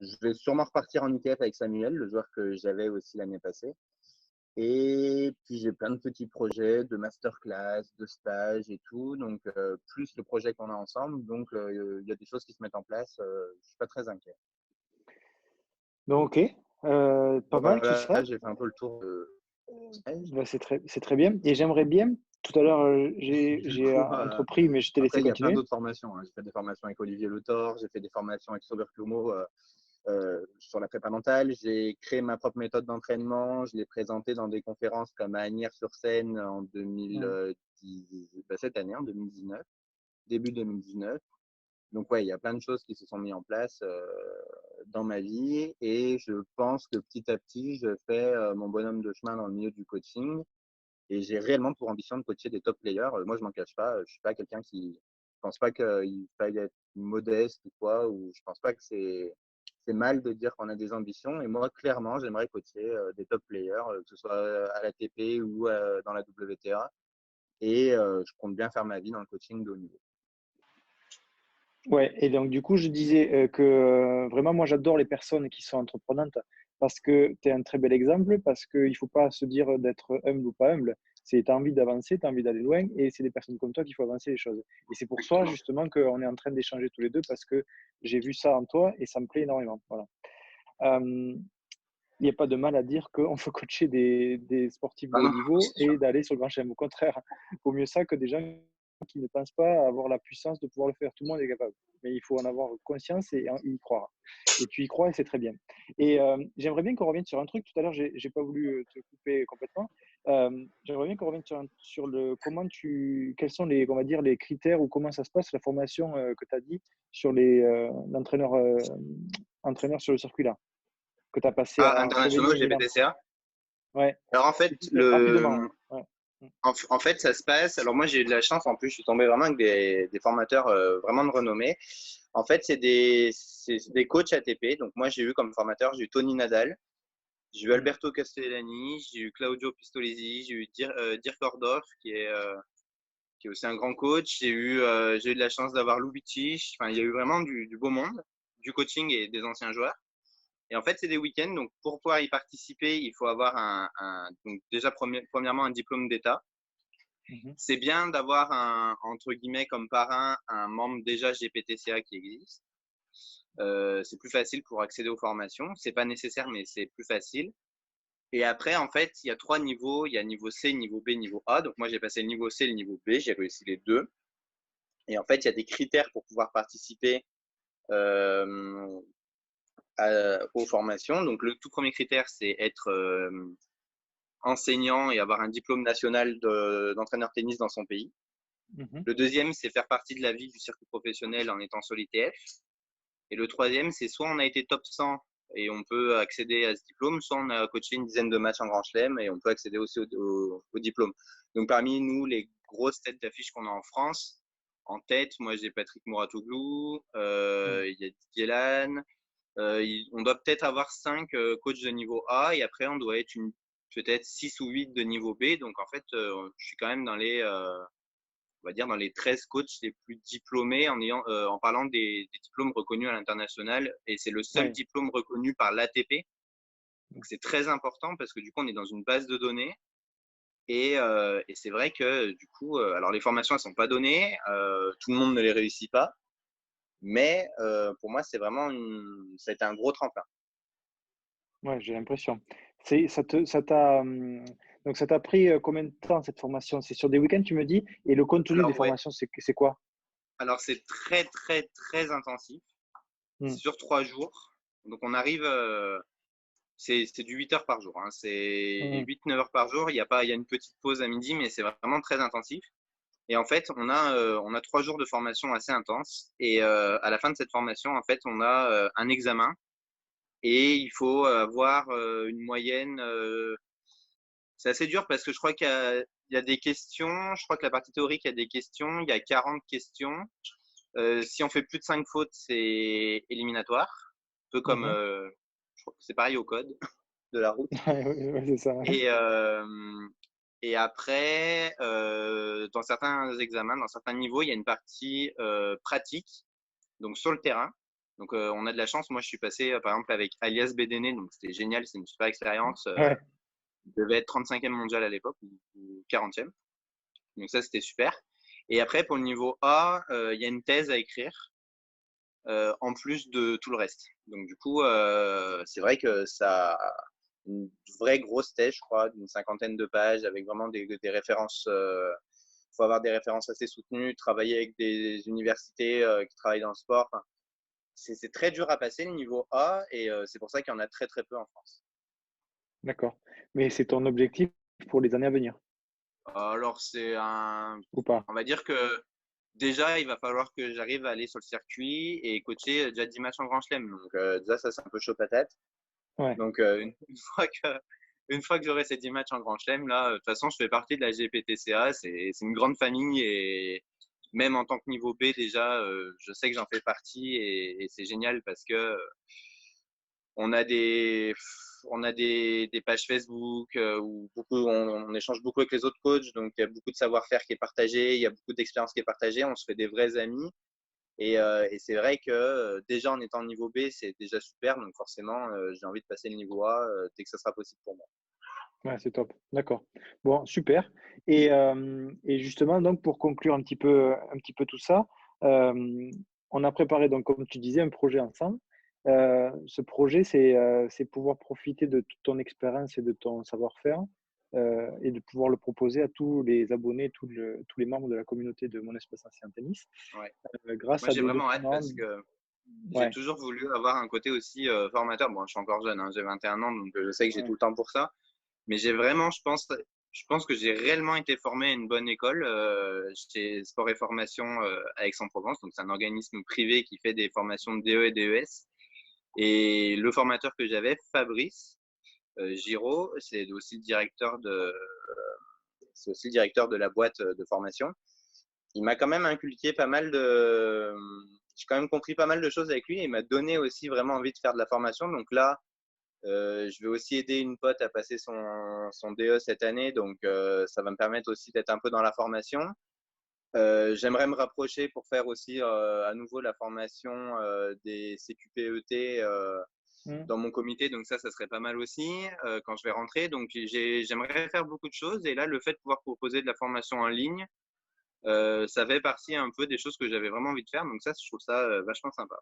Je vais sûrement repartir en ITF avec Samuel, le joueur que j'avais aussi l'année passée. Et puis j'ai plein de petits projets de masterclass, de stages et tout, donc plus le projet qu'on a ensemble, donc il y a des choses qui se mettent en place, je suis pas très inquiet. Donc, OK, pas mal tout Voilà, ça. j'ai fait un peu le tour de Bah, c'est très bien et j'aimerais bien tout à l'heure, du j'ai coup, entrepris, mais je t'ai laissé après il y a plein continuer. d'autres formations, hein. J'ai fait des formations avec Olivier Le Thor, j'ai fait des formations avec Robert Plumeau, sur la prépa mentale. J'ai créé ma propre méthode d'entraînement. Je l'ai présentée dans des conférences comme à Agnières-sur-Seine en Mmh. 2010, cette année, en 2019, début 2019. Donc ouais, il y a plein de choses qui se sont mises en place dans ma vie et je pense que petit à petit, je fais mon bonhomme de chemin dans le milieu du coaching et j'ai réellement pour ambition de coacher des top players. Moi, je m'en cache pas. Je suis pas quelqu'un qui je pense pas qu'il faille être modeste ou quoi, ou je pense pas que c'est mal de dire qu'on a des ambitions. Et moi, clairement, j'aimerais coacher des top players, que ce soit à l'ATP ou dans la WTA. Et je compte bien faire ma vie dans le coaching de haut niveau. Ouais et donc du coup, je disais, que, vraiment moi j'adore les personnes qui sont entreprenantes parce que tu es un très bel exemple, parce qu'il faut pas se dire d'être humble ou pas humble. C'est tu as envie d'avancer, tu as envie d'aller loin et c'est des personnes comme toi qu'il faut avancer les choses et c'est pour ça Exactement. justement qu'on est en train d'échanger tous les 2 parce que j'ai vu ça en toi et ça me plaît énormément, voilà. Hem, il y a pas de mal à dire qu'on faut coacher des sportifs de Ah haut non, niveau c'est sûr. et d'aller sur le grand chelem. Au contraire, vaut mieux ça que des gens qui ne pensent pas avoir la puissance de pouvoir le faire. Tout le monde est capable, mais il faut en avoir conscience et y croire. Et tu y crois et c'est très bien. Et j'aimerais bien qu'on revienne sur un truc. Tout à l'heure, j'ai pas voulu te couper complètement. J'aimerais bien qu'on revienne sur le comment quels sont les, on va dire, les critères ou comment ça se passe la formation que tu as dit sur l'entraîneur entraîneur sur le circuit là que tu as passé Ah, en internationaux, Slovénie et Milan. GBTCA. Ouais. Alors en fait, Si tu peux rapidement. Ouais. Ouais. en fait, ça se passe. Alors moi, j'ai eu de la chance. En plus, je suis tombé vraiment avec des formateurs vraiment de renommée. En fait, c'est des coachs ATP. Donc moi, j'ai eu comme formateur, j'ai eu Tony Nadal, j'ai eu Mm. Alberto Castellani, j'ai eu Claudio Pistolesi, j'ai eu Dirk Ordorff, qui est aussi un grand coach. J'ai eu de la chance d'avoir Lubitsch. Enfin, il y a eu vraiment du beau monde, du coaching et des anciens joueurs. Et en fait, c'est des week-ends. Donc, pour pouvoir y participer, il faut avoir donc déjà premièrement un diplôme d'État. Mhm. C'est bien d'avoir entre guillemets, comme parrain, un membre déjà GPTCA qui existe. C'est plus facile pour accéder aux formations. C'est pas nécessaire, mais c'est plus facile. Et après, en fait, il y a 3 niveaux. Il y a niveau C, niveau B, niveau A. Donc, moi, j'ai passé le niveau C, le niveau B. J'ai réussi les deux. Et en fait, il y a des critères pour pouvoir participer euh, aux formations. Donc, le tout premier critère, c'est être enseignant et avoir un diplôme national d'entraîneur tennis dans son pays. Mhm. Le deuxième, c'est faire partie de la vie du circuit professionnel en étant sur l'ITF. Et le troisième, c'est soit on a été top 100 et on peut accéder à ce diplôme, soit on a coaché une dizaine de matchs en Grand Chelem et on peut accéder aussi au diplôme. Donc parmi nous, les grosses têtes d'affiche qu'on a en France, en tête, moi j'ai Patrick Mouratoglou, Mm. il y a Didier Lannes, on doit peut-être avoir 5 coachs de niveau A et après on doit être peut-être 6 ou 8 de niveau B. Donc en fait, je suis quand même on va dire dans les 13 coachs les plus diplômés en parlant des diplômes reconnus à l'international. Et c'est le seul Ouais. diplôme reconnu par l'ATP. Donc c'est très important parce que du coup, on est dans une base de données. Et c'est vrai que du coup, alors les formations, elles sont pas données. Tout le monde ne les réussit pas. Mais pour moi, ça a été un gros tremplin. Ouais, j'ai l'impression. Ça t'a, donc ça t'a pris, combien de temps cette formation? C'est sur des week-ends, tu me dis? Et le contenu des Alors ouais, formations, c'est quoi? alors c'est très très très intensif. C'est Mmh. sur 3 jours. Donc on arrive, c'est du 8 heures par jour, hein. C'est Mmh. 8-9 heures par jour. Il y a une petite pause à midi, mais c'est vraiment très intensif. Et en fait, on a 3 jours de formation assez intense. Et à la fin de cette formation, en fait, on a un examen et il faut avoir une moyenne. C'est assez dur parce que je crois qu'il y a des questions. Je crois que la partie théorique, il y a des questions. Il y a 40 questions. Si on fait plus de 5 fautes, c'est éliminatoire. Un peu comme, Mmh. je crois que c'est pareil au code de la route. Ouais, ouais, ouais, c'est ça, ouais. Et, Et après, dans certains examens, dans certains niveaux, il y a une partie pratique, donc sur le terrain. Donc, on a de la chance. Moi, je suis passé, par exemple, avec Alias Bedene, donc c'était génial, c'est une super expérience. Ouais, Il devait être 35e mondial à l'époque, ou 40e. Donc ça, c'était super. Et après, pour le niveau A, il y a une thèse à écrire, en plus de tout le reste. Donc du coup, c'est vrai que ça a une vraie grosse thèse, je crois, d'une 50aine de pages, avec vraiment des références. Faut avoir des références assez soutenues, travailler avec des universités qui travaillent dans le sport. Enfin, c'est très dur à passer le niveau A, et c'est pour ça qu'il y en a très très peu en France. d'accord. Mais c'est ton objectif pour les années à venir, Alors ou pas? on va dire que déjà, il va falloir que j'arrive à aller sur le circuit et coacher déjà 10 matchs en Grand Chelem. Donc déjà, ça, c'est un peu chaud patate. Ouais, Donc une fois que j'aurai ces 10 matchs en Grand Chelem, là, de toute façon, je fais partie de la GPTCA. C'est une grande famille, et même en tant que niveau B, déjà, je sais que j'en fais partie, et c'est génial parce que on a des pages Facebook où on échange beaucoup avec les autres coachs, donc il y a beaucoup de savoir-faire qui est partagé, il y a beaucoup d'expérience qui est partagée, on se fait des vrais amis. Et c'est vrai que déjà en étant niveau B, c'est déjà super, donc forcément, j'ai envie de passer le niveau A dès que ça sera possible pour moi. ouais, c'est top. D'accord. Bon, super. Et justement, donc, pour conclure un petit peu tout ça, on a préparé, donc, comme tu disais, un projet ensemble. Ce projet, c'est pouvoir profiter de toute ton expérience et de ton savoir-faire et de pouvoir le proposer à tous les abonnés, tous les membres de la communauté de Mon Espace Ancien Tennis, Ouais. grâce Moi, à j'ai des vraiment hâte documents. parce que j'ai Ouais, toujours voulu avoir un côté aussi formateur. Bon, je suis encore jeune, hein, j'ai 21 ans, donc je sais que j'ai tout ouais, le temps pour ça. Mais j'ai vraiment, je pense que j'ai réellement été formé à une bonne école chez Sport et Formation à Aix-en-Provence. Donc, c'est un organisme privé qui fait des formations de DE et DES. Et le formateur que j'avais, Fabrice Giraud, c'est aussi le directeur de la boîte de formation. Il m'a quand même inculqué pas mal de. J'ai quand même compris pas mal de choses avec lui, et il m'a donné aussi vraiment envie de faire de la formation. Donc là, je vais aussi aider une pote à passer son DE cette année, donc ça va me permettre aussi d'être un peu dans la formation. J'aimerais me rapprocher pour faire aussi à nouveau la formation des CQPET mm, dans mon comité, donc ça serait pas mal aussi quand je vais rentrer. Donc j'aimerais faire beaucoup de choses, et là, le fait de pouvoir proposer de la formation en ligne, ça fait partie un peu des choses que j'avais vraiment envie de faire, donc ça, je trouve ça vachement sympa.